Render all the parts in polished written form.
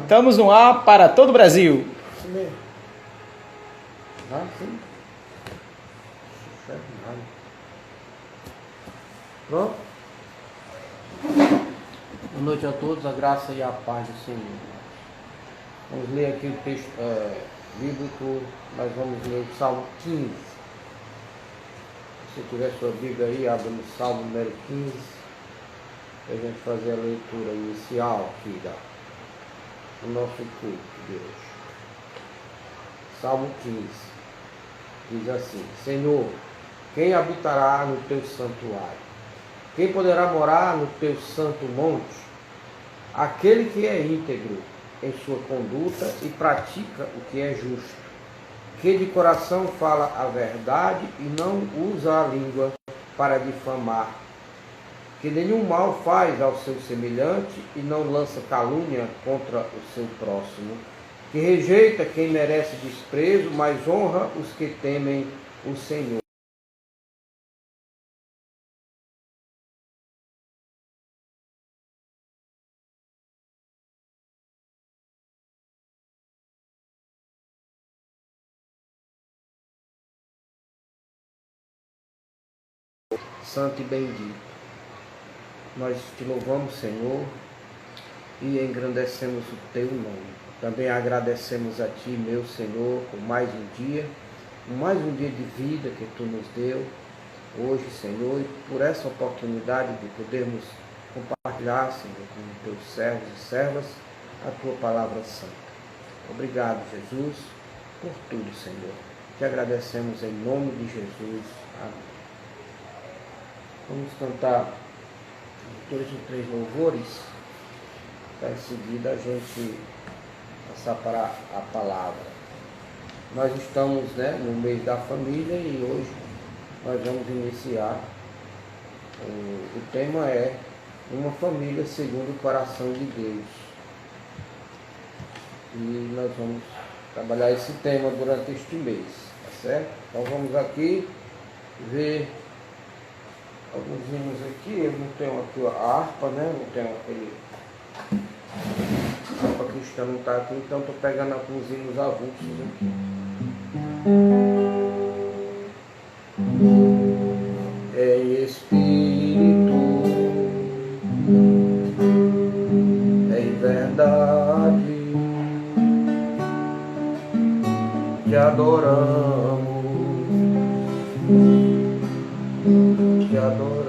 Estamos no ar para todo o Brasil. Isso mesmo. Ah, sim. Pronto? Boa noite a todos, a graça e a paz do Senhor. Vamos ler aqui o texto bíblico, nós vamos ler o Salmo 15. Se tiver sua Bíblia aí, abre no Salmo número 15, para a gente fazer a leitura inicial aqui do nosso culto de hoje. Salmo 15 diz assim: Senhor, quem habitará no teu santuário? Quem poderá morar no teu santo monte? Aquele que é íntegro em sua conduta e pratica o que é justo, que de coração fala a verdade e não usa a língua para difamar, que nenhum mal faz ao seu semelhante e não lança calúnia contra o seu próximo, que rejeita quem merece desprezo, mas honra os que temem o Senhor. Santo e bendito, nós te louvamos, Senhor, e engrandecemos o teu nome. Também agradecemos a ti, meu Senhor, por mais um dia de vida que tu nos deu hoje, Senhor, e por essa oportunidade de podermos compartilhar, Senhor, com teus servos e servas a tua palavra santa. Obrigado, Jesus, por tudo, Senhor. Te agradecemos em nome de Jesus. Amém. Vamos cantar 2 ou 3 louvores, para em seguida a gente passar para a palavra. Nós estamos no mês da família e hoje nós vamos iniciar. O tema é uma família segundo o coração de Deus. E nós vamos trabalhar esse tema durante este mês, tá certo? Então vamos aqui ver alguns hinos aqui. Eu não tenho aqui a harpa, não tenho aquele... A harpa cristã não está aqui, então estou pegando alguns hinos avulsos aqui. Em espírito, em verdade, te adoramos, te adoramos.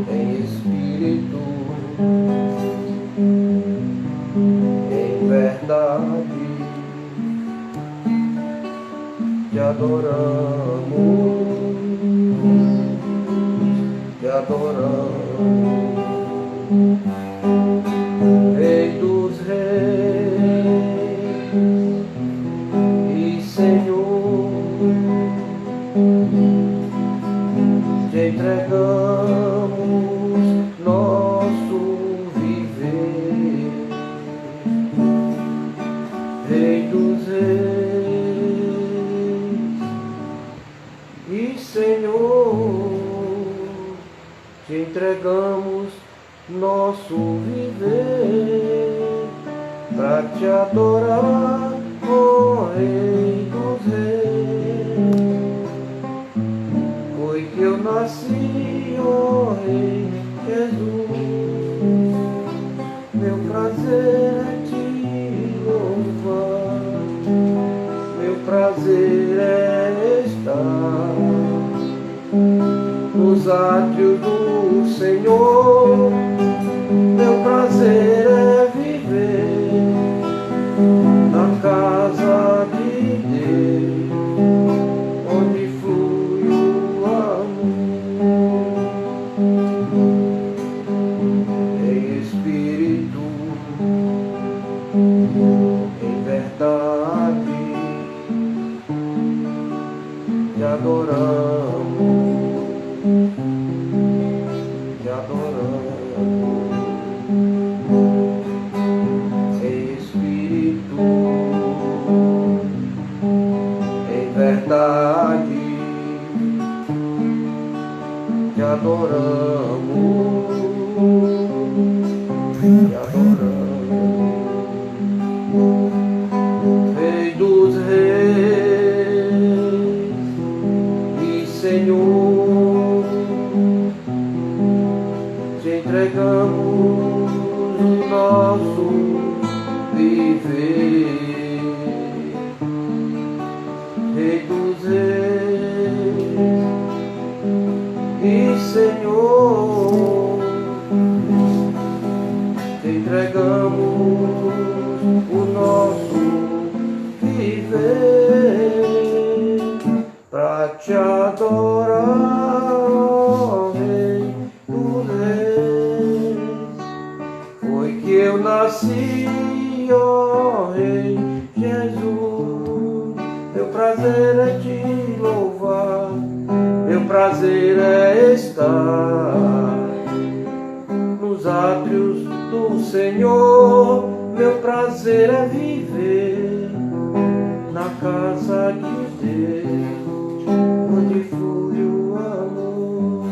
Em espírito, em verdade, te adoramos, te adoramos. Rei dos reis e Senhor, te entregamos nosso viver. Rei dos reis e Senhor, te entregamos nosso viver para te adorar, ó Rei dos reis. Foi que eu nasci, ó Rei Jesus, meu prazer é te louvar, meu prazer é estar nos átrios do Senhor, meu prazer é viver na casa de Deus, onde flui o amor. Em espírito, em verdade, te adoramos, te adoramos. Em espírito, em verdade, te adoramos, entregamos o nosso viver, Rei dos Reis e Senhor, te entregamos o nosso viver pra te adorar, ó Rei dos Reis. Foi que eu nasci, ó Rei Jesus, meu prazer é te louvar, meu prazer é estar nos átrios do Senhor, meu prazer é viver na casa de Deus, onde flui o amor.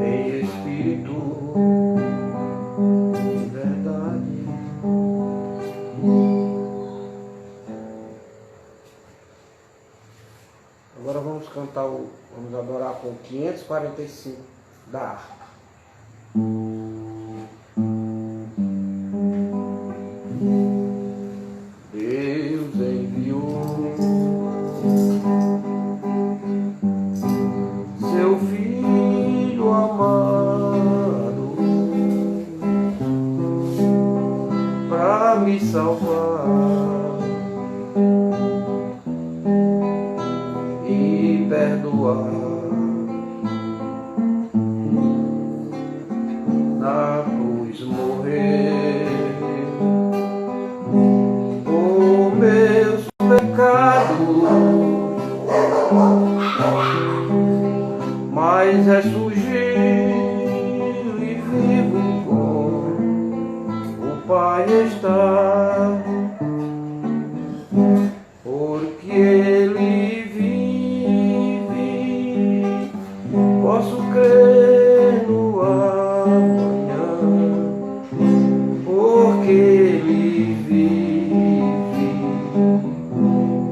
Em espírito de verdade. Agora vamos cantar vamos adorar com 545 da harpa. Deus enviou seu Filho amado pra me salvar e perdoar. Na cruz morrer por meus pecados, mas ressurgiu e vivo com o Pai está, porque Ele vive, posso crer no amanhã, porque Ele vive,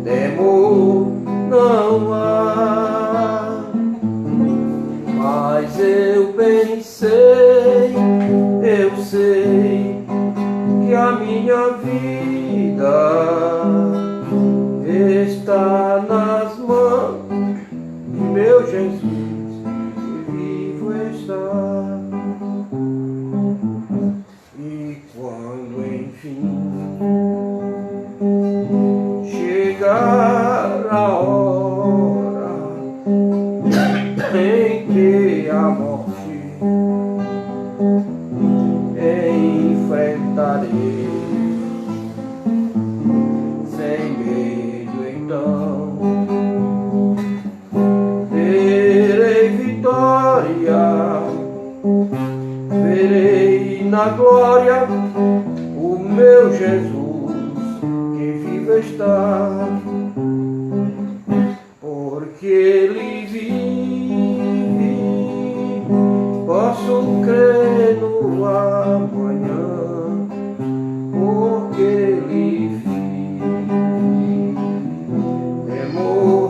temor não há. Mas eu bem sei, eu sei que a minha vida está nas mãos de meu Jesus, que vivo está. E quando enfim chegar a hora em que a morte enfrentarei, sem medo então terei vitória, verei na glória o meu Jesus que vive está, porque Ele vive, posso crer no amanhã, porque Ele vive, temor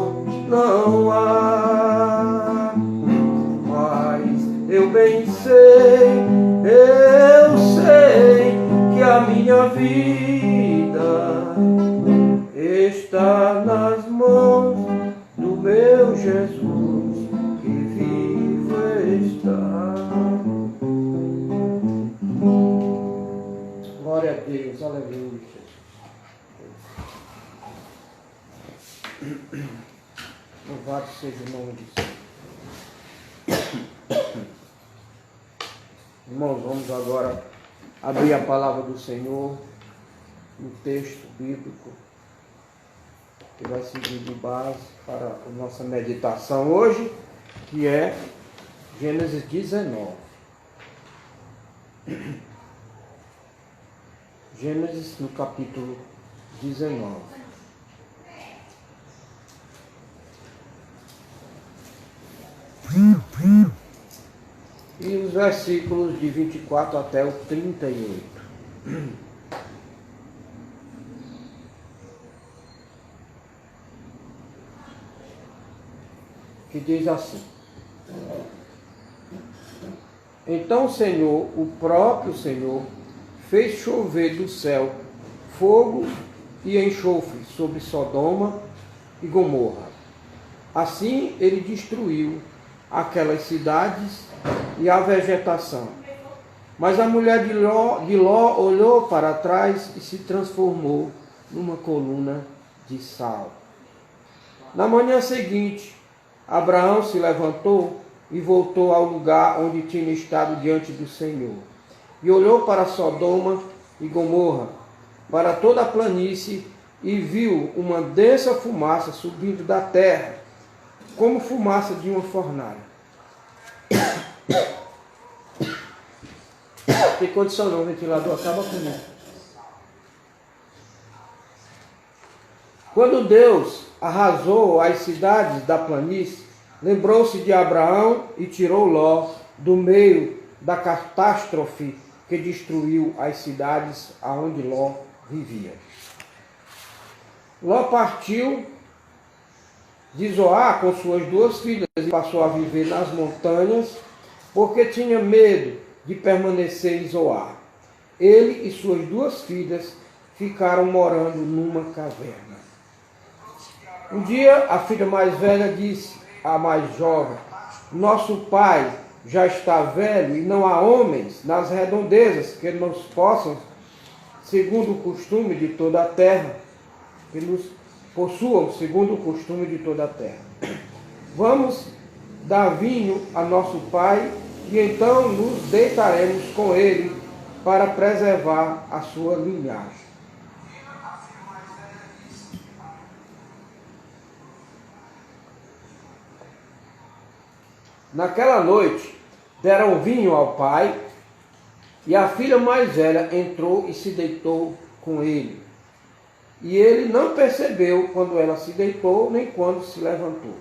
não há. Mas eu bem sei, eu sei que a minha vida está nas mãos do meu Jesus, que vivo está. Glória a Deus, aleluia. Louvado seja o nome de Deus. Irmãos, vamos agora abrir a palavra do Senhor, um texto bíblico que vai servir de base para a nossa meditação hoje, que é Gênesis 19. Gênesis no capítulo 19. E os versículos de 24 até o 38. que diz assim: Então o Senhor, o próprio Senhor, fez chover do céu fogo e enxofre sobre Sodoma e Gomorra. Assim ele destruiu aquelas cidades e a vegetação. Mas a mulher de Ló olhou para trás e se transformou numa coluna de sal. Na manhã seguinte, Abraão se levantou e voltou ao lugar onde tinha estado diante do Senhor. E olhou para Sodoma e Gomorra, para toda a planície, e viu uma densa fumaça subindo da terra, como fumaça de uma fornalha. Tem condição não, o ventilador acaba comigo. Quando Deus arrasou as cidades da planície, lembrou-se de Abraão e tirou Ló do meio da catástrofe que destruiu as cidades aonde Ló vivia. Ló partiu de Zoar com suas 2 filhas e passou a viver nas montanhas, porque tinha medo de permanecer em Zoar. Ele e suas 2 filhas ficaram morando numa caverna. Um dia, a filha mais velha disse à mais jovem: Nosso pai já está velho e não há homens nas redondezas que nos possam, segundo o costume de toda a terra, que nos possuam segundo o costume de toda a terra. Vamos dar vinho a nosso pai e então nos deitaremos com ele para preservar a sua linhagem. Naquela noite, deram vinho ao pai, e a filha mais velha entrou e se deitou com ele. E ele não percebeu quando ela se deitou, nem quando se levantou.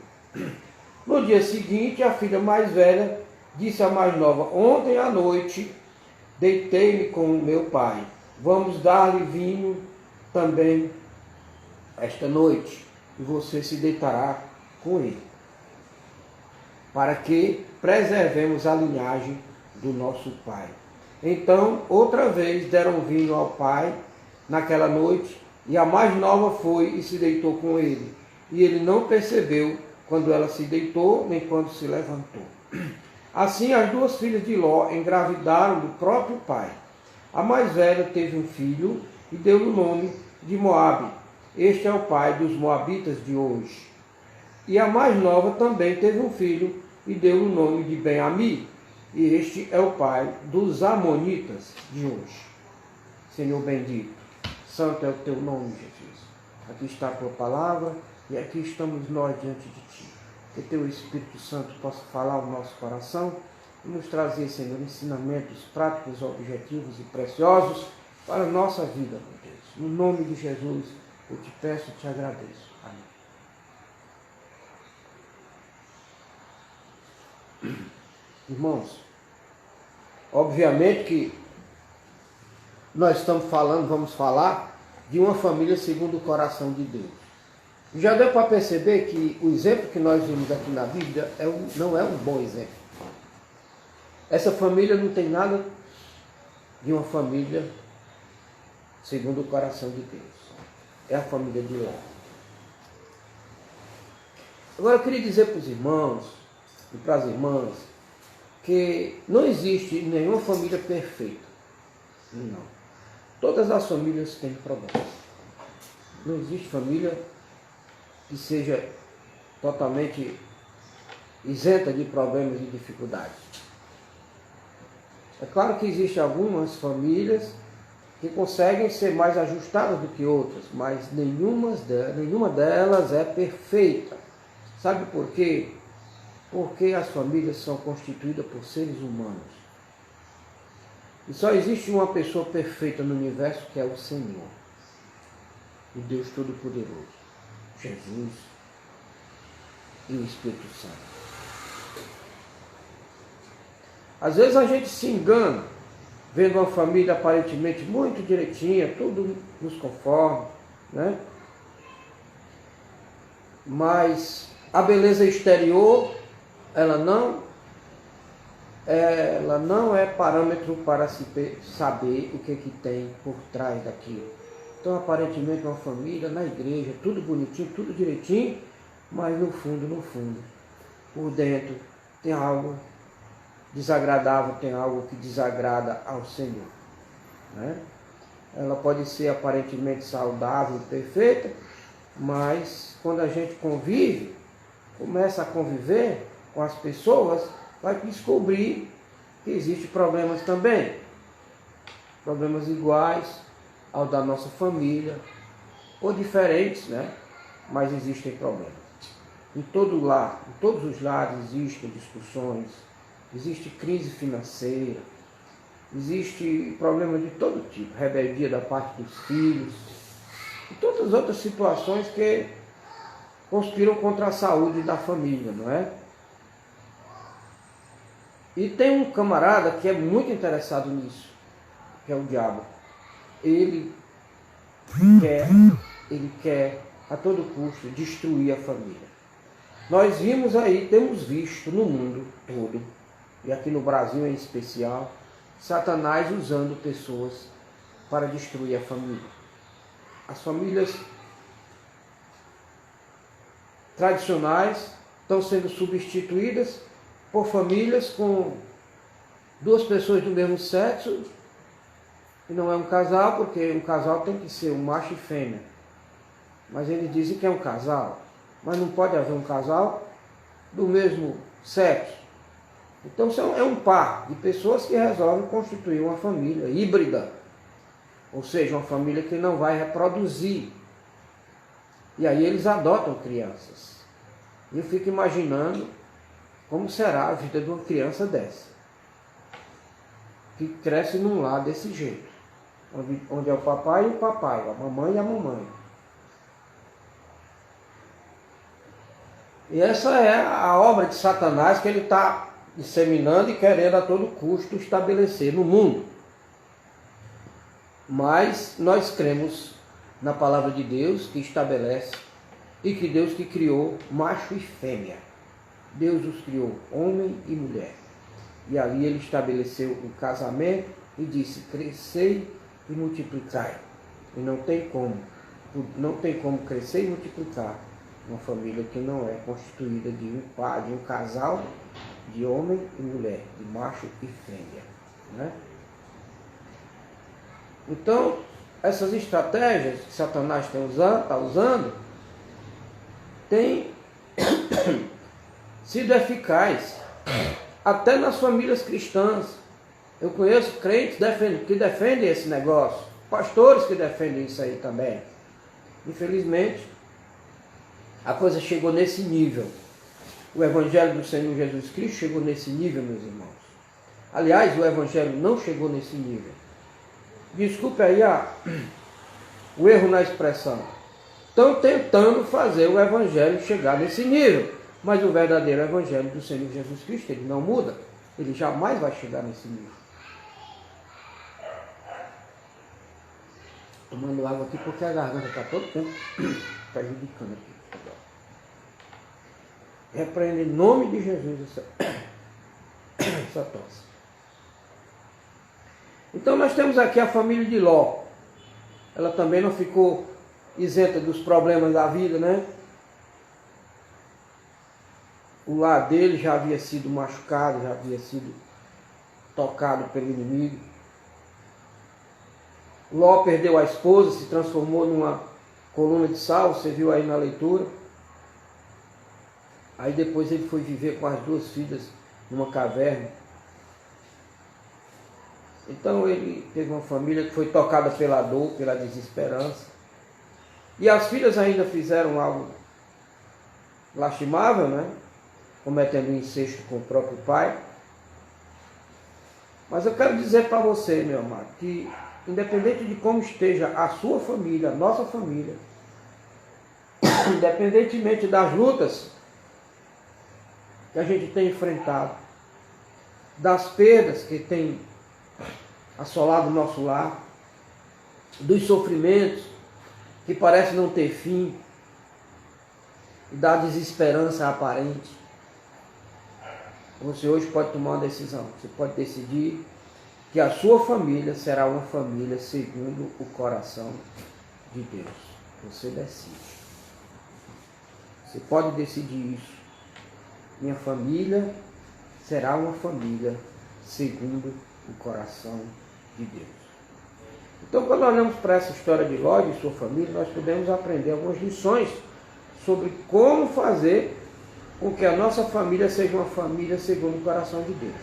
No dia seguinte, a filha mais velha disse à mais nova: Ontem à noite, deitei-me com o meu pai. Vamos dar-lhe vinho também esta noite, e você se deitará com ele, para que preservemos a linhagem do nosso pai. Então, outra vez deram vinho ao pai naquela noite, e a mais nova foi e se deitou com ele. E ele não percebeu quando ela se deitou, nem quando se levantou. Assim, as 2 filhas de Ló engravidaram do próprio pai. A mais velha teve um filho e deu-lhe o nome de Moabe. Este é o pai dos moabitas de hoje. E a mais nova também teve um filho e deu-lhe o nome de Ben-Ami. E este é o pai dos amonitas de hoje. Senhor bendito, santo é o teu nome, Jesus. Aqui está a tua palavra e aqui estamos nós diante de ti. Que teu Espírito Santo possa falar ao nosso coração e nos trazer, Senhor, ensinamentos práticos, objetivos e preciosos para a nossa vida, meu Deus. No nome de Jesus, eu te peço e te agradeço. Amém. Irmãos, obviamente que nós estamos falando, vamos falar de uma família segundo o coração de Deus. Já deu para perceber que o exemplo que nós vimos aqui na Bíblia não é um bom exemplo. Essa família não tem nada de uma família segundo o coração de Deus. É a família de Ló. Agora eu queria dizer para os irmãos e para as irmãs que não existe nenhuma família perfeita. Não. Todas as famílias têm problemas. Não existe família que seja totalmente isenta de problemas e dificuldades. É claro que existem algumas famílias que conseguem ser mais ajustadas do que outras, mas nenhuma delas é perfeita. Sabe por quê? Porque as famílias são constituídas por seres humanos. E só existe uma pessoa perfeita no universo, que é o Senhor, o Deus Todo-Poderoso, Jesus e o Espírito Santo. Às vezes a gente se engana, vendo uma família aparentemente muito direitinha, tudo nos conforme, né? Mas A beleza exterior, ela não é parâmetro para se saber o que tem por trás daquilo. Então, aparentemente, uma família, na igreja, tudo bonitinho, tudo direitinho, mas no fundo, por dentro, tem algo desagradável, tem algo que desagrada ao Senhor, né? Ela pode ser aparentemente saudável, perfeita, mas quando a gente começa a conviver com as pessoas, vai descobrir que existem problemas também. Problemas iguais ao da nossa família, ou diferentes, né? Mas existem problemas. Em todo lar, em todos os lares existem discussões, existe crise financeira, existe problema de todo tipo, rebeldia da parte dos filhos, e todas as outras situações que conspiram contra a saúde da família, não é? E tem um camarada que é muito interessado nisso, que é o diabo. Ele quer a todo custo destruir a família. Nós vimos aí, temos visto no mundo todo, e aqui no Brasil em especial, Satanás usando pessoas para destruir a família. As famílias tradicionais estão sendo substituídas por famílias com duas pessoas do mesmo sexo, e não é um casal, porque um casal tem que ser um macho e fêmea. Mas eles dizem que é um casal, mas não pode haver um casal do mesmo sexo. Então é um par de pessoas que resolvem constituir uma família híbrida, ou seja, uma família que não vai reproduzir. E aí eles adotam crianças. E eu fico imaginando como será a vida de uma criança dessa, que cresce num lar desse jeito, onde é o papai e o papai, a mamãe e a mamãe. E essa é a obra de Satanás que ele está disseminando e querendo a todo custo estabelecer no mundo. Mas nós cremos na palavra de Deus que estabelece, e que Deus que criou macho e fêmea. Deus os criou homem e mulher. E ali ele estabeleceu o casamento e disse: crescei e multiplicai. E não tem como crescer e multiplicar uma família que não é constituída de um casal de homem e mulher, de macho e fêmea, né? Então, essas estratégias que Satanás está usando têm sido eficaz até nas famílias cristãs. Eu conheço crentes que defendem esse negócio, pastores que defendem isso aí também. Infelizmente, a coisa chegou nesse nível. O Evangelho do Senhor Jesus Cristo chegou nesse nível, meus irmãos. Aliás, o Evangelho não chegou nesse nível. Desculpe aí o erro na expressão. Estão tentando fazer o Evangelho chegar nesse nível. Mas o verdadeiro Evangelho do Senhor Jesus Cristo, ele não muda. Ele jamais vai chegar nesse nível. Tomando água aqui porque a garganta está todo tempo prejudicando aqui. Repreende em nome de Jesus essa tosse. Então nós temos aqui a família de Ló. Ela também não ficou isenta dos problemas da vida, né? O lar dele já havia sido machucado, já havia sido tocado pelo inimigo. Ló perdeu a esposa, se transformou numa coluna de sal, você viu aí na leitura. Aí depois ele foi viver com as duas filhas numa caverna. Então ele teve uma família que foi tocada pela dor, pela desesperança. E as filhas ainda fizeram algo lastimável, né? Cometendo um incesto com o próprio pai. Mas eu quero dizer para você, meu amado, que independente de como esteja a sua família, a nossa família, independentemente das lutas que a gente tem enfrentado, das perdas que tem assolado o nosso lar, dos sofrimentos que parecem não ter fim, e da desesperança aparente, você hoje pode tomar uma decisão. Você pode decidir que a sua família será uma família segundo o coração de Deus. Você decide. Você pode decidir isso. Minha família será uma família segundo o coração de Deus. Então, quando olhamos para essa história de Ló e sua família, nós podemos aprender algumas lições sobre como fazer com que a nossa família seja uma família segundo o coração de Deus.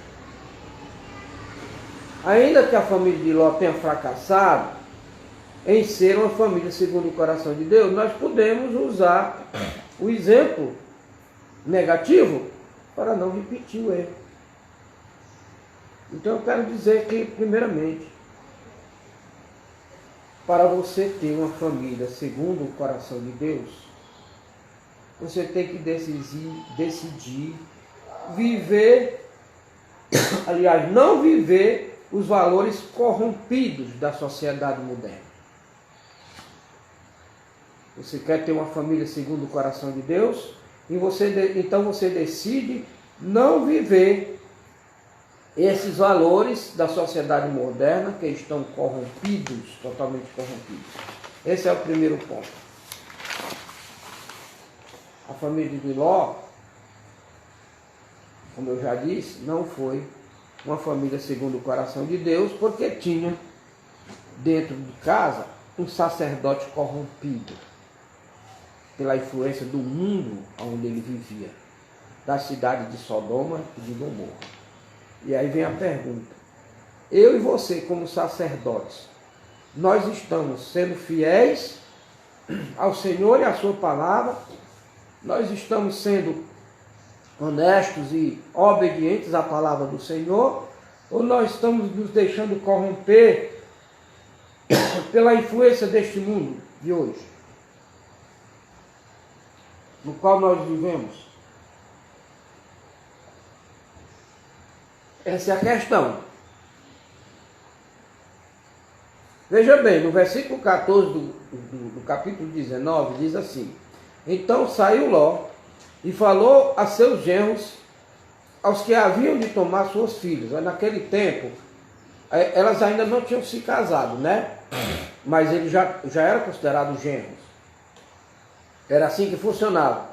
Ainda que a família de Ló tenha fracassado em ser uma família segundo o coração de Deus, nós podemos usar o exemplo negativo para não repetir o erro. Então eu quero dizer que, primeiramente, para você ter uma família segundo o coração de Deus, você tem que decidir viver, aliás, não viver os valores corrompidos da sociedade moderna. Você quer ter uma família segundo o coração de Deus? Então você decide não viver esses valores da sociedade moderna que estão corrompidos, totalmente corrompidos. Esse é o primeiro ponto. A família de Ló, como eu já disse, não foi uma família segundo o coração de Deus, porque tinha dentro de casa um sacerdote corrompido pela influência do mundo onde ele vivia, da cidade de Sodoma e de Gomorra. E aí vem a pergunta: eu e você, como sacerdotes, nós estamos sendo fiéis ao Senhor e à sua palavra? Nós estamos sendo honestos e obedientes à palavra do Senhor? Ou nós estamos nos deixando corromper pela influência deste mundo de hoje, no qual nós vivemos? Essa é a questão. Veja bem, no versículo 14 do capítulo 19, diz assim: então saiu Ló e falou a seus genros, aos que haviam de tomar suas filhas. Naquele tempo, elas ainda não tinham se casado, né? Mas ele já era considerado genros. Era assim que funcionava.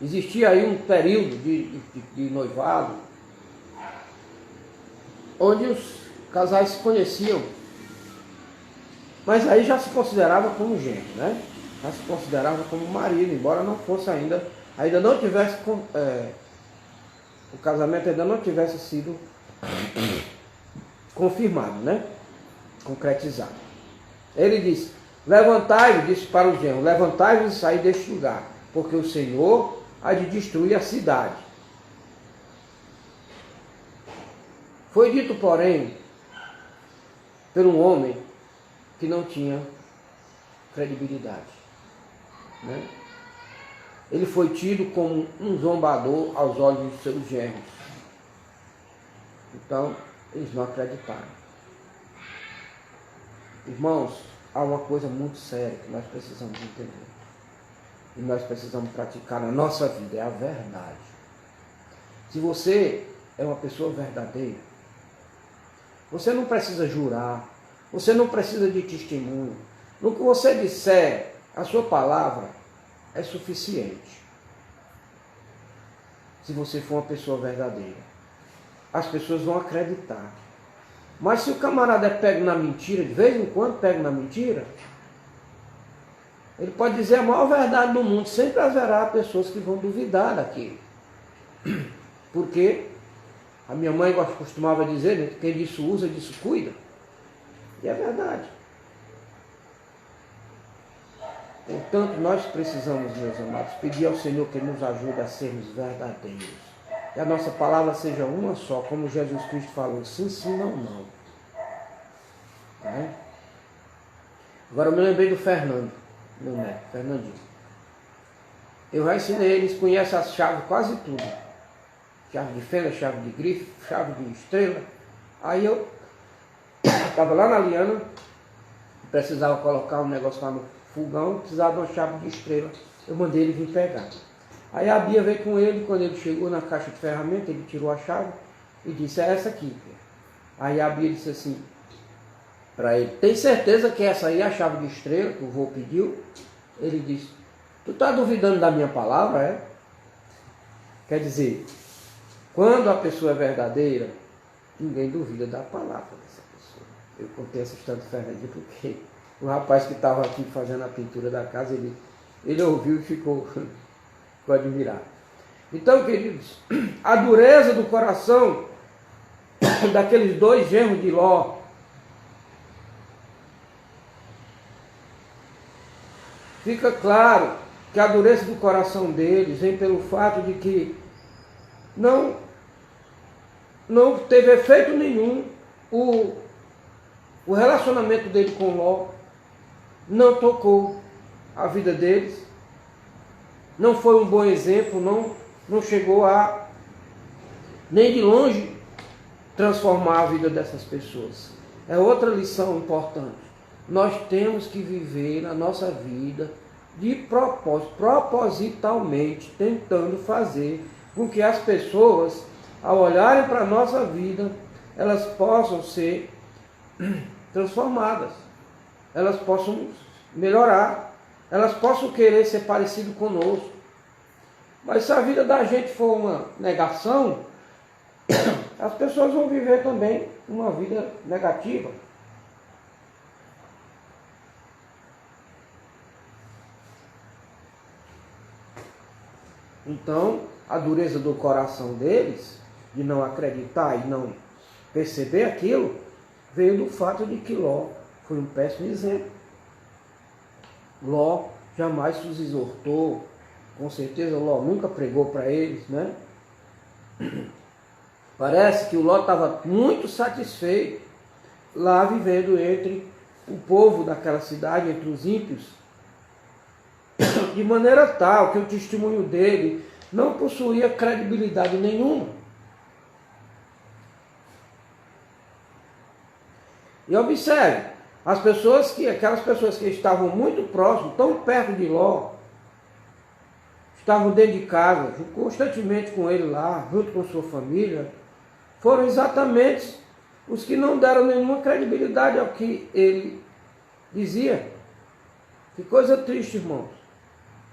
Existia aí um período de noivado, onde os casais se conheciam, mas aí já se considerava como genro, né? Já se considerava como marido, embora não fosse ainda não tivesse, o casamento ainda não tivesse sido confirmado, né? Concretizado. Ele disse: levantai-vos, disse para os genros, levantai-vos e saí deste lugar, porque o Senhor há de destruir a cidade. Foi dito, porém, por um homem que não tinha credibilidade, né? Ele foi tido como um zombador aos olhos de seus genros. Então, eles não acreditaram. Irmãos, há uma coisa muito séria que nós precisamos entender. E nós precisamos praticar na nossa vida, é a verdade. Se você é uma pessoa verdadeira, você não precisa jurar, você não precisa de testemunho. No que você disser, a sua palavra é suficiente. Se você for uma pessoa verdadeira, as pessoas vão acreditar. Mas se o camarada é pego na mentira, de vez em quando pego na mentira, ele pode dizer a maior verdade do mundo, sempre haverá pessoas que vão duvidar daquilo. Porque a minha mãe costumava dizer, né, quem disso usa, disso cuida. E é verdade. Portanto, nós precisamos, meus amados, pedir ao Senhor que nos ajude a sermos verdadeiros. Que a nossa palavra seja uma só, como Jesus Cristo falou, sim, sim, não, não. Né? Agora eu me lembrei do Fernando, meu neto, Fernandinho. Eu já ensinei eles, conhecem as chaves, quase tudo. Chave de fenda, chave de grife, chave de estrela. Aí eu estava lá na Liana, precisava colocar um negócio lá no fogão, precisava de uma chave de estrela eu mandei ele vir pegar. Aí a Bia veio com ele, quando ele chegou na caixa de ferramenta, ele tirou a chave e disse, é essa aqui. Aí a Bia disse assim para ele, tem certeza que essa aí é a chave de estrela que o vô pediu? Ele disse, tu está duvidando da minha palavra, é? Quer dizer, quando a pessoa é verdadeira, ninguém duvida da palavra dessa pessoa. Eu contei essa história de Fernandinho porque o rapaz que estava aqui fazendo a pintura da casa, ele ouviu e ficou admirado. Então, queridos, a dureza do coração daqueles dois genros de Ló fica claro que a dureza do coração deles vem pelo fato de que não teve efeito nenhum o relacionamento dele com Ló, não tocou a vida deles, não foi um bom exemplo, não chegou a, nem de longe, transformar a vida dessas pessoas. É outra lição importante. Nós temos que viver a nossa vida de propósito, propositalmente, tentando fazer com que as pessoas, ao olharem para a nossa vida, elas possam ser transformadas, elas possam melhorar, elas possam querer ser parecido conosco. Mas se a vida da gente for uma negação, as pessoas vão viver também uma vida negativa. Então, a dureza do coração deles, de não acreditar e não perceber aquilo, veio do fato de que Ló foi um péssimo exemplo. Ló jamais os exortou, com certeza Ló nunca pregou para eles, né? Parece que o Ló estava muito satisfeito lá vivendo entre o povo daquela cidade, entre os ímpios, de maneira tal que o testemunho dele não possuía credibilidade nenhuma. E observe, aquelas pessoas que estavam muito próximas, tão perto de Ló, estavam dentro de casa, constantemente com ele lá, junto com sua família, foram exatamente os que não deram nenhuma credibilidade ao que ele dizia. Que coisa triste, irmãos.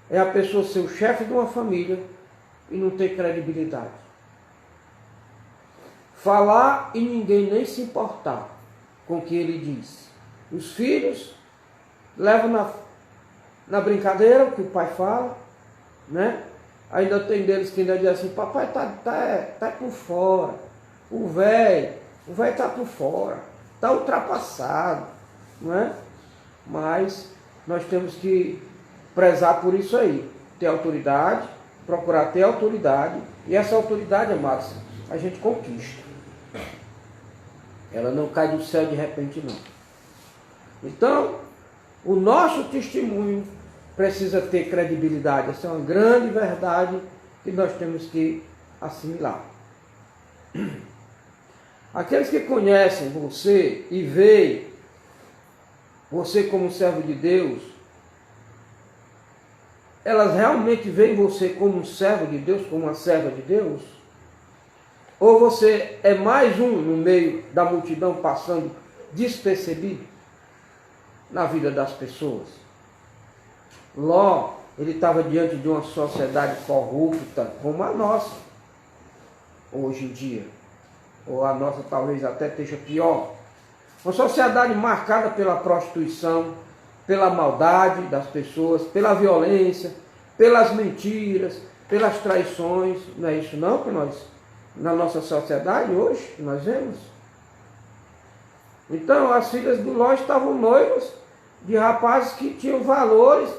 É a pessoa ser o chefe de uma família e não ter credibilidade. Falar e ninguém nem se importar com o que ele diz. Os filhos levam na brincadeira o que o pai fala, né? Ainda tem deles que ainda dizem assim, papai tá por fora, o velho está por fora, está ultrapassado, não é? Mas nós temos que prezar por isso aí, ter autoridade, procurar ter autoridade, e essa autoridade, amados, a gente conquista. Ela não cai do céu de repente, não. Então, o nosso testemunho precisa ter credibilidade. Essa é uma grande verdade que nós temos que assimilar. Aqueles que conhecem você e veem você como servo de Deus, elas realmente veem você como um servo de Deus, como uma serva de Deus? Ou você é mais um no meio da multidão passando despercebido na vida das pessoas? Ló, ele estava diante de uma sociedade corrupta como a nossa, hoje em dia. Ou a nossa talvez até esteja pior. Uma sociedade marcada pela prostituição, pela maldade das pessoas, pela violência, pelas mentiras, pelas traições. Não é isso não que nós, na nossa sociedade hoje, que nós vemos? Então, as filhas do Ló estavam noivas de rapazes que tinham valores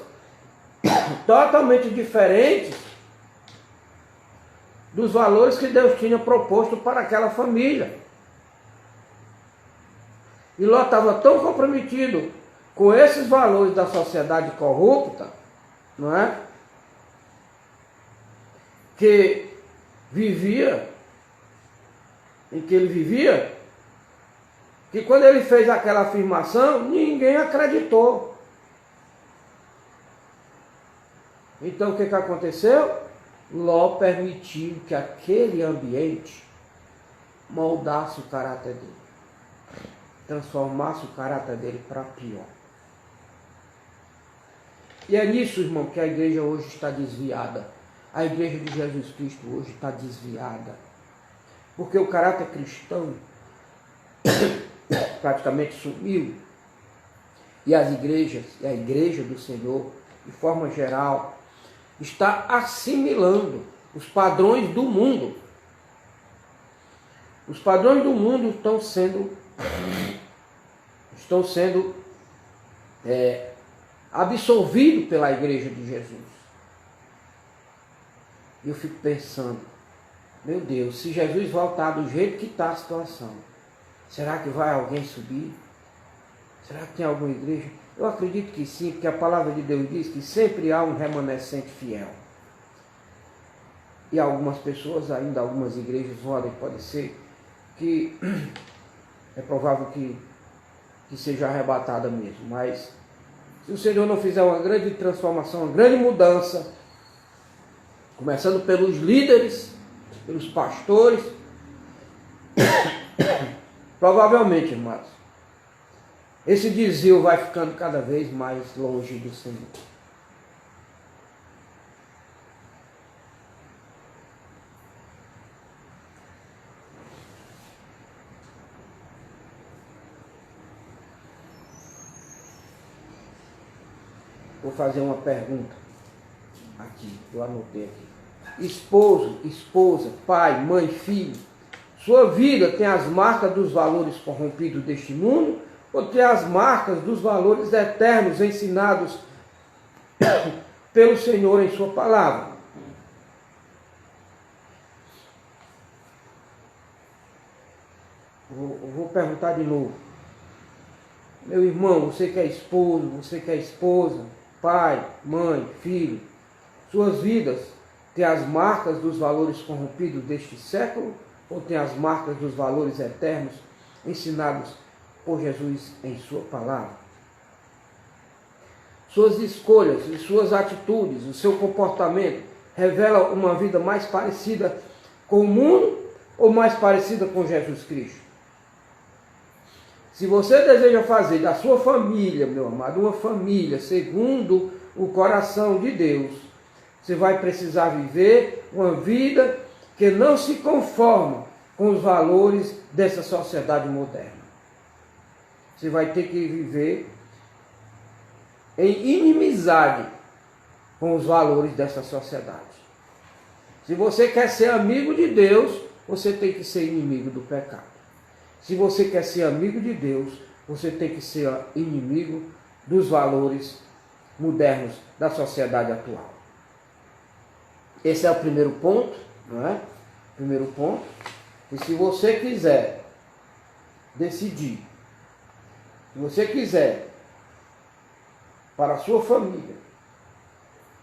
totalmente diferentes dos valores que Deus tinha proposto para aquela família. E Ló estava tão comprometido com esses valores da sociedade corrupta, não é? Que ele vivia, que quando ele fez aquela afirmação, ninguém acreditou. Então o que aconteceu? Ló permitiu que aquele ambiente moldasse o caráter dele, transformasse o caráter dele para pior. E é nisso, irmão, que a igreja hoje está desviada. A igreja de Jesus Cristo hoje está desviada. Porque o caráter cristão praticamente sumiu. E as igrejas, e a igreja do Senhor, de forma geral, está assimilando os padrões do mundo. Os padrões do mundo estão sendo absorvidos pela igreja de Jesus. E eu fico pensando, meu Deus, se Jesus voltar do jeito que está a situação, será que vai alguém subir? Será que tem alguma igreja? Eu acredito que sim, porque a palavra de Deus diz que sempre há um remanescente fiel. E algumas pessoas, ainda algumas igrejas, pode ser que é provável que seja arrebatada mesmo. Mas se o Senhor não fizer uma grande transformação, uma grande mudança, começando pelos líderes, pelos pastores, provavelmente, irmãos, esse desvio vai ficando cada vez mais longe do Senhor. Vou fazer uma pergunta aqui, eu anotei aqui. Esposo, esposa, pai, mãe, filho, sua vida tem as marcas dos valores corrompidos deste mundo ou tem as marcas dos valores eternos ensinados pelo Senhor em sua palavra? Vou perguntar de novo. Meu irmão, você que é esposo, você que é esposa, pai, mãe, filho, suas vidas têm as marcas dos valores corrompidos deste século ou têm as marcas dos valores eternos ensinados por Jesus em sua palavra? Suas escolhas e suas atitudes, o seu comportamento revelam uma vida mais parecida com o mundo ou mais parecida com Jesus Cristo? Se você deseja fazer da sua família, meu amado, uma família segundo o coração de Deus, você vai precisar viver uma vida que não se conforma com os valores dessa sociedade moderna. Você vai ter que viver em inimizade com os valores dessa sociedade. Se você quer ser amigo de Deus, você tem que ser inimigo do pecado. Se você quer ser amigo de Deus, você tem que ser inimigo dos valores modernos da sociedade atual. Esse é o primeiro ponto, não é? Primeiro ponto. E se você quiser decidir, se você quiser para a sua família,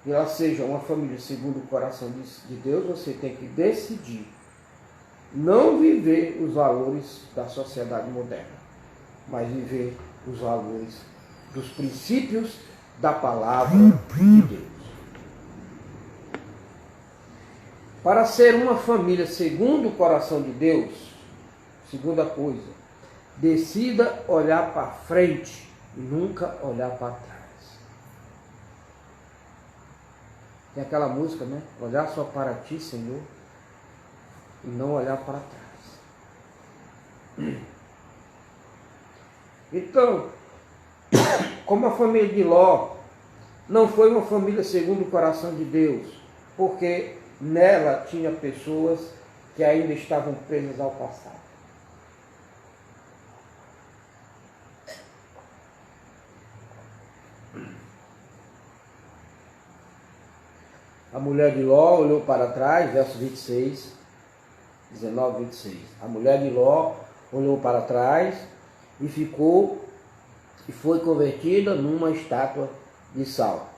que ela seja uma família segundo o coração de Deus, você tem que decidir não viver os valores da sociedade moderna, mas viver os valores dos princípios da palavra de Deus. Para ser uma família segundo o coração de Deus, segunda coisa, decida olhar para frente e nunca olhar para trás. Tem aquela música, né? Olhar só para ti, Senhor, e não olhar para trás. Então, como a família de Ló não foi uma família segundo o coração de Deus, porque nela tinha pessoas que ainda estavam presas ao passado. A mulher de Ló olhou para trás, verso 26, 19, 26. A mulher de Ló olhou para trás e foi convertida numa estátua de sal,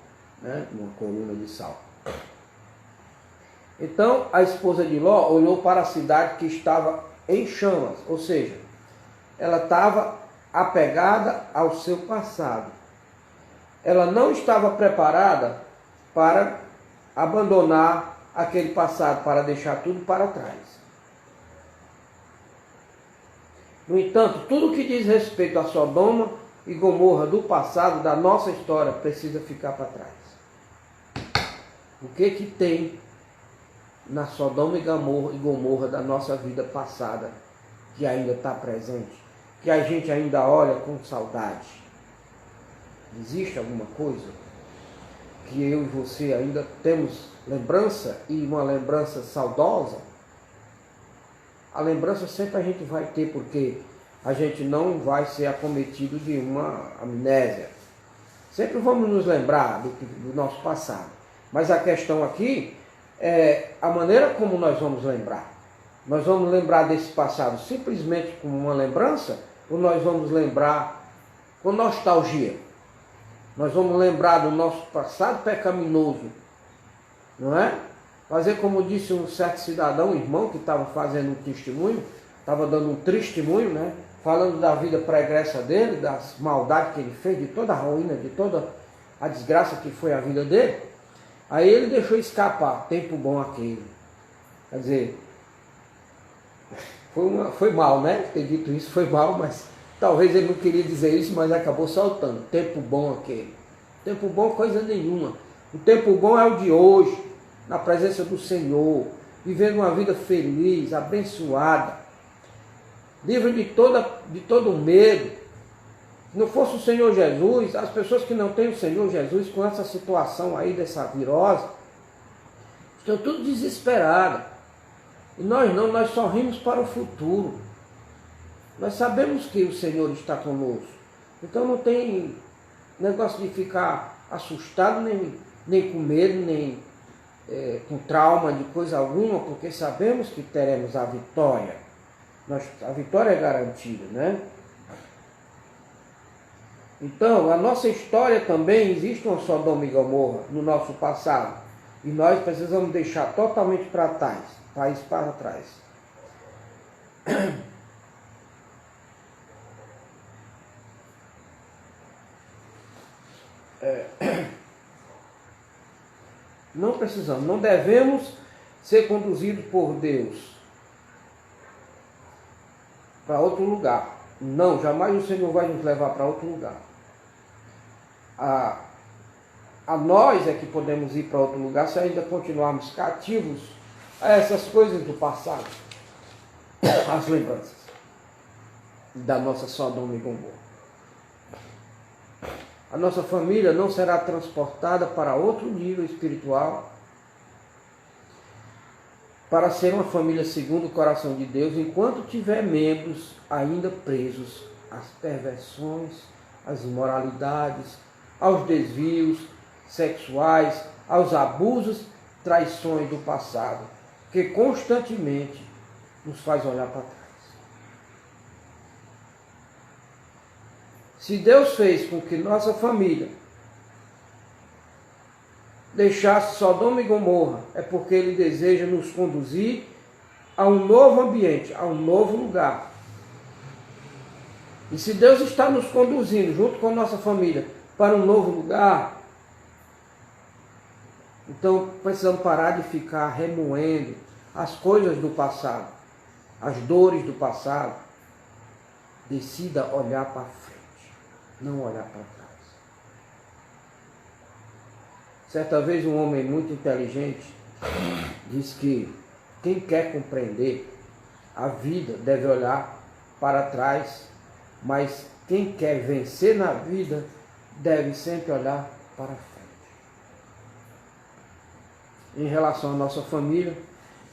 né? Uma coluna de sal. Então a esposa de Ló olhou para a cidade que estava em chamas, ou seja, ela estava apegada ao seu passado. Ela não estava preparada para abandonar aquele passado para deixar tudo para trás. No entanto, tudo que diz respeito a Sodoma e Gomorra do passado, da nossa história, precisa ficar para trás. O que tem na Sodoma e Gomorra da nossa vida passada que ainda está presente, que a gente ainda olha com saudade? Existe alguma coisa que eu e você ainda temos lembrança, e uma lembrança saudosa? A lembrança sempre a gente vai ter, porque a gente não vai ser acometido de uma amnésia. Sempre vamos nos lembrar do nosso passado. Mas a questão aqui é a maneira como nós vamos lembrar. Nós vamos lembrar desse passado simplesmente como uma lembrança, ou nós vamos lembrar com nostalgia? Nós vamos lembrar do nosso passado pecaminoso, não é? Fazer como disse um certo cidadão, um irmão que estava fazendo um testemunho, estava dando um testemunho, né? Falando da vida pregressa dele, das maldades que ele fez, de toda a ruína, de toda a desgraça que foi a vida dele. Aí ele deixou escapar, tempo bom aquele. Quer dizer, foi mal, né? Ter dito isso foi mal, mas talvez ele não queria dizer isso, mas acabou soltando. Tempo bom aquele. Tempo bom coisa nenhuma. O tempo bom é o de hoje, na presença do Senhor, vivendo uma vida feliz, abençoada, livre de todo medo. Se não fosse o Senhor Jesus, as pessoas que não têm o Senhor Jesus, com essa situação aí dessa virose, estão tudo desesperadas. E nós não, nós só rimos para o futuro. Nós sabemos que o Senhor está conosco. Então não tem negócio de ficar assustado, nem com medo, nem com trauma de coisa alguma, porque sabemos que teremos a vitória. A vitória é garantida, né? Então, a nossa história também, existe uma Sodoma e Gomorra no nosso passado. E nós precisamos deixar totalmente para trás. Não precisamos, não devemos ser conduzidos por Deus para outro lugar. Não, jamais o Senhor vai nos levar para outro lugar. A nós é que podemos ir para outro lugar se ainda continuarmos cativos a essas coisas do passado, as lembranças da nossa Sodoma e Gomorra. A nossa família não será transportada para outro nível espiritual, para ser uma família segundo o coração de Deus, enquanto tiver membros ainda presos às perversões, às imoralidades, aos desvios sexuais, aos abusos, traições do passado, que constantemente nos faz olhar para trás. Se Deus fez com que nossa família deixasse Sodoma e Gomorra, é porque Ele deseja nos conduzir a um novo ambiente, a um novo lugar. E se Deus está nos conduzindo, junto com a nossa família, para um novo lugar, então precisamos parar de ficar remoendo as coisas do passado, as dores do passado. Decida olhar para frente, não olhar para trás. Certa vez um homem muito inteligente disse que quem quer compreender a vida deve olhar para trás, mas quem quer vencer na vida deve sempre olhar para frente. Em relação à nossa família,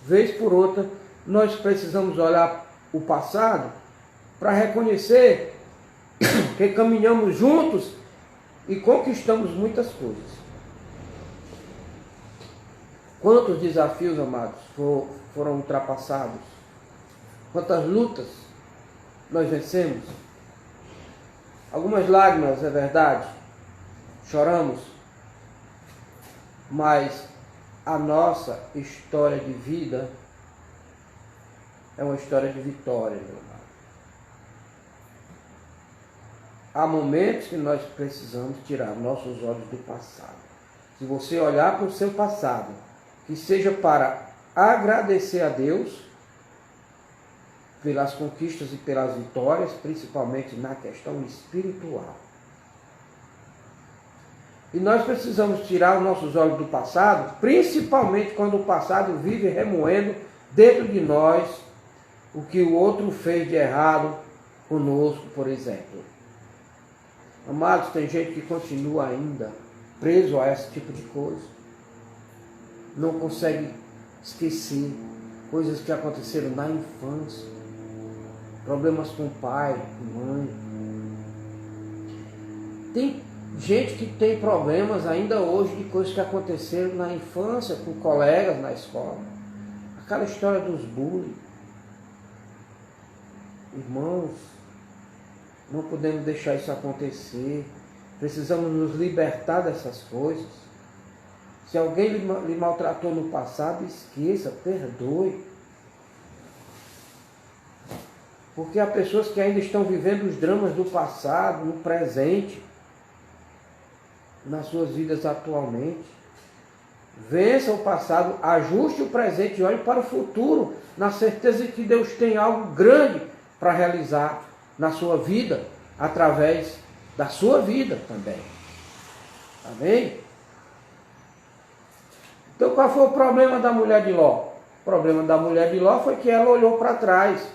vez por outra, nós precisamos olhar o passado para reconhecer que caminhamos juntos e conquistamos muitas coisas. Quantos desafios, amados, foram ultrapassados? Quantas lutas nós vencemos? Algumas lágrimas, é verdade, choramos, mas a nossa história de vida é uma história de vitória, meu amado. Há momentos que nós precisamos tirar nossos olhos do passado. Se você olhar para o seu passado, que seja para agradecer a Deus pelas conquistas e pelas vitórias, principalmente na questão espiritual. E nós precisamos tirar os nossos olhos do passado, principalmente quando o passado vive remoendo dentro de nós o que o outro fez de errado conosco, por exemplo. Amados, tem gente que continua ainda preso a esse tipo de coisa. Não consegue esquecer coisas que aconteceram na infância. Problemas com pai, com mãe. Tem gente que tem problemas ainda hoje de coisas que aconteceram na infância, com colegas na escola. Aquela história dos bullying. Irmãos, não podemos deixar isso acontecer. Precisamos nos libertar dessas coisas. Se alguém lhe maltratou no passado, esqueça, perdoe. Porque há pessoas que ainda estão vivendo os dramas do passado, no presente, nas suas vidas atualmente. Vença o passado, ajuste o presente e olhe para o futuro, na certeza de que Deus tem algo grande para realizar na sua vida, através da sua vida também. Amém? Então qual foi o problema da mulher de Ló? O problema da mulher de Ló foi que ela olhou para trás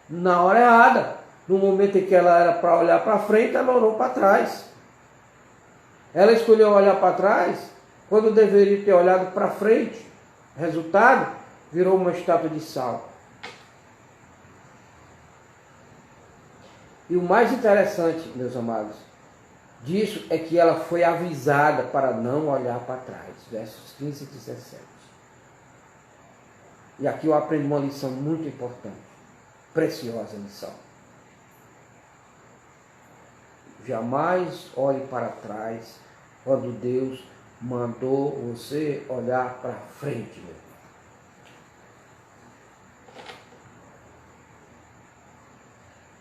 na hora errada. No momento em que ela era para olhar para frente, ela olhou para trás. Ela escolheu olhar para trás quando deveria ter olhado para frente. Resultado, virou uma estátua de sal. E o mais interessante, meus amados, disso é que ela foi avisada para não olhar para trás. Versos 15 e 17. E aqui eu aprendo uma lição muito importante. Preciosa lição. Jamais olhe para trás quando Deus mandou você olhar para frente, meu irmão.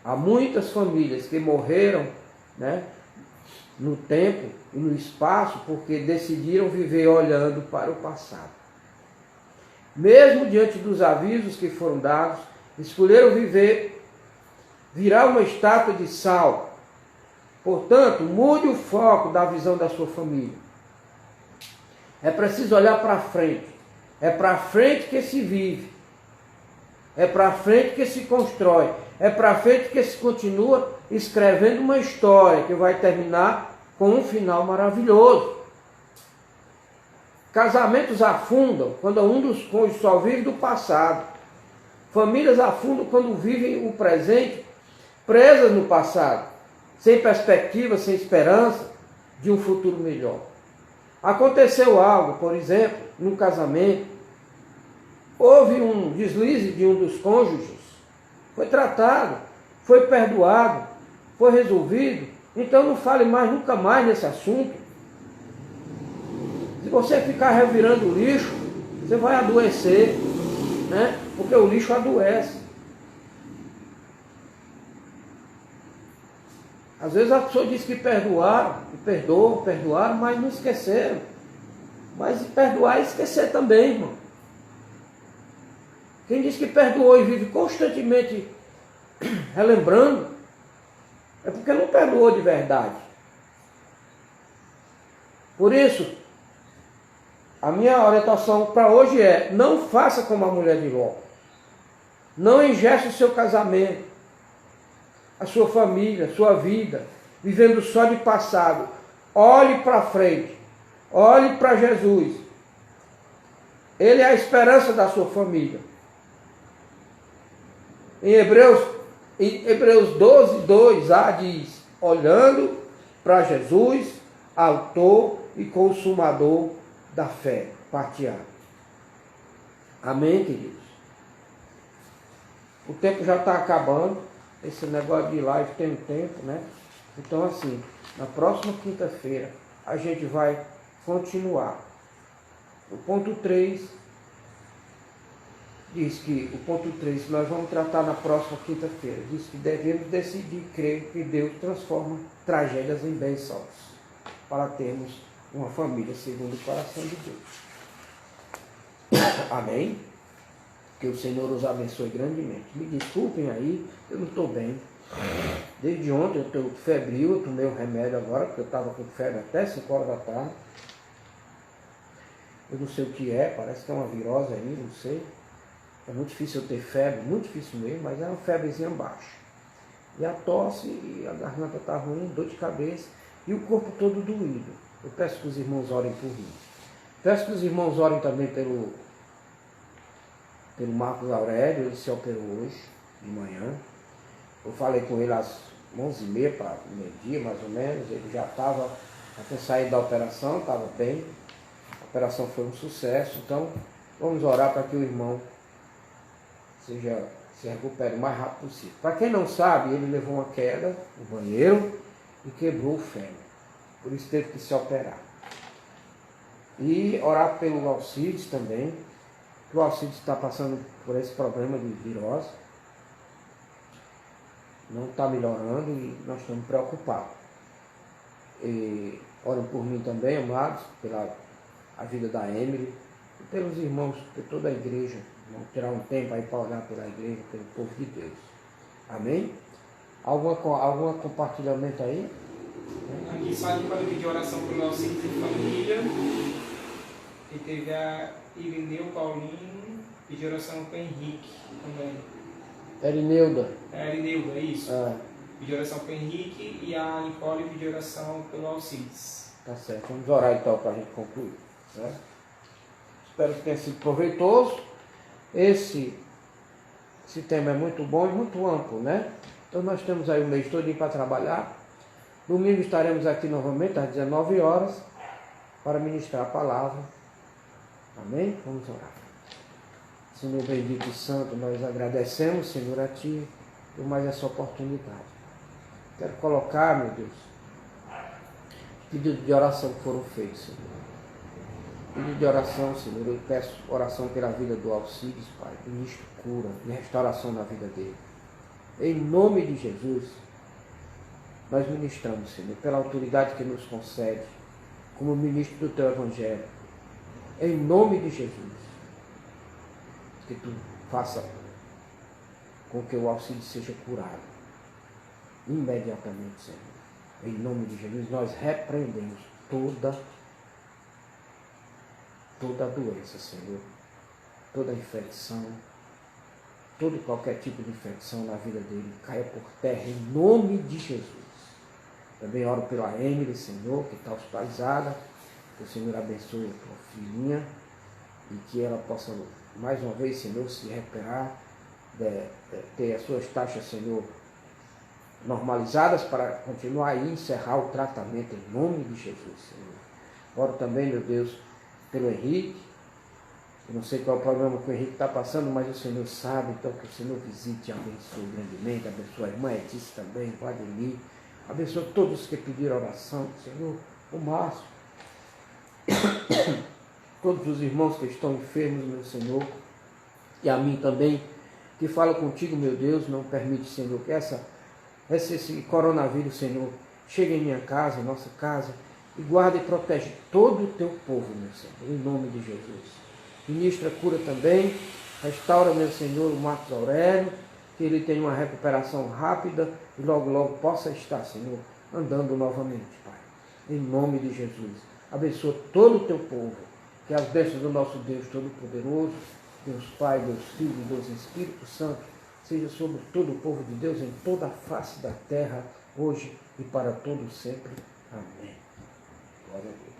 Há muitas famílias que morreram, né, no tempo e no espaço porque decidiram viver olhando para o passado. Mesmo diante dos avisos que foram dados, escolheram virar uma estátua de sal. Portanto, mude o foco da visão da sua família. É preciso olhar para frente. É para frente que se vive. É para frente que se constrói. É para frente que se continua escrevendo uma história que vai terminar com um final maravilhoso. Casamentos afundam quando um dos cônjuges só vive do passado. Famílias afundam quando vivem o presente presas no passado, sem perspectiva, sem esperança de um futuro melhor. Aconteceu algo, por exemplo, num casamento, houve um deslize de um dos cônjuges, foi tratado, foi perdoado, foi resolvido, então não fale mais, nunca mais nesse assunto. Se você ficar revirando o lixo, você vai adoecer, né? Porque o lixo adoece. Às vezes a pessoa diz que perdoaram, que perdoaram, mas não esqueceram. Mas perdoar é esquecer também, irmão. Quem diz que perdoou e vive constantemente relembrando, é porque não perdoou de verdade. Por isso, a minha orientação para hoje é: não faça como a mulher de Ló. Não engesse o seu casamento, a sua família, a sua vida, vivendo só de passado. Olhe para frente. Olhe para Jesus. Ele é a esperança da sua família. Em Hebreus 12:2a diz: olhando para Jesus, autor e consumador da fé. Parte A. Amém, queridos? O tempo já está acabando. Esse negócio de live tem um tempo, né? Então, assim, na próxima quinta-feira, a gente vai continuar. O ponto 3 diz que, o ponto 3, nós vamos tratar na próxima quinta-feira, diz que devemos decidir crer que Deus transforma tragédias em bênçãos, para termos uma família segundo o coração de Deus. Amém? Que o Senhor os abençoe grandemente. Me desculpem aí, eu não estou bem. Desde ontem eu estou febril, eu tomei um remédio agora, porque eu estava com febre até 5 horas da tarde. Eu não sei o que é, parece que é uma virose aí, não sei. É muito difícil eu ter febre, muito difícil mesmo, mas é uma febrezinha baixa. E a tosse, e a garganta está ruim, dor de cabeça, e o corpo todo doído. Eu peço que os irmãos orem por mim. Peço que os irmãos orem também pelo Marcos Aurélio, ele se operou hoje, de manhã. Eu falei com ele às 11h30 para meio-dia, mais ou menos. Ele já tinha saído da operação, estava bem. A operação foi um sucesso. Então, vamos orar para que o irmão se recupere o mais rápido possível. Para quem não sabe, ele levou uma queda no banheiro e quebrou o fêmur. Por isso teve que se operar. E orar pelo Alcides também, que o Alcides está passando por esse problema de virose. Não está melhorando e nós estamos preocupados. E orem por mim também, amados, pela a vida da Emily e pelos irmãos, por toda a igreja. Vamos tirar um tempo aí para orar pela igreja, pelo povo de Deus. Amém? Algum compartilhamento aí? Aqui só para pedir oração pelo Alcides e família. E teve a Irineu Paulino, pedir oração para o Henrique também. Erineuda. É Irineuda, isso. Ah, Pedir oração para o Henrique e a Nicole pedir oração pelo Alcides. tá certo. Vamos orar então para a gente concluir. Certo? Espero que tenha sido proveitoso. Esse tema é muito bom e muito amplo, né? Então nós temos aí o mês todo para trabalhar. Domingo estaremos aqui novamente às 19 horas para ministrar a palavra. Amém? Vamos orar. Senhor bendito e santo, nós agradecemos, Senhor, a Ti por mais essa oportunidade. Quero colocar, meu Deus, pedido de oração que foram feitos, Senhor. Pedido de oração, Senhor, eu peço oração pela vida do Alcides, Pai, ministro cura e restauração na vida dele. Em nome de Jesus, nós ministramos, Senhor, pela autoridade que nos concede, como ministro do Teu Evangelho. Em nome de Jesus, que Tu faça com que o Alcides seja curado imediatamente, Senhor. Em nome de Jesus, nós repreendemos toda doença, Senhor, toda infecção, todo e qualquer tipo de infecção na vida dele, caia por terra em nome de Jesus. Também oro pela Emily, Senhor, que está hospitalizada, que o Senhor abençoe a tua filhinha e que ela possa, mais uma vez, Senhor, se recuperar, ter as suas taxas, Senhor, normalizadas para continuar aí e encerrar o tratamento em nome de Jesus, Senhor. Oro também, meu Deus, pelo Henrique. Eu não sei qual é o problema que o Henrique está passando, mas o Senhor sabe, então que o Senhor visite e abençoe grandemente, abençoe a irmã Edith também, o Ademir, abençoe todos que pediram oração, Senhor, o Márcio, todos os irmãos que estão enfermos, meu Senhor, e a mim também, que fala contigo, meu Deus, não permite, Senhor, que esse coronavírus, Senhor, chegue em minha casa, em nossa casa, e guarda e protege todo o teu povo, meu Senhor, em nome de Jesus. Ministra cura também, restaura, meu Senhor, o Marcos Aurélio, que ele tenha uma recuperação rápida e logo, logo possa estar, Senhor, andando novamente, Pai. Em nome de Jesus. Abençoa todo o teu povo, que as bênçãos do nosso Deus Todo-Poderoso, Deus Pai, Deus Filho e Deus Espírito Santo, seja sobre todo o povo de Deus em toda a face da terra, hoje e para todo sempre. Amém. Glória a Deus.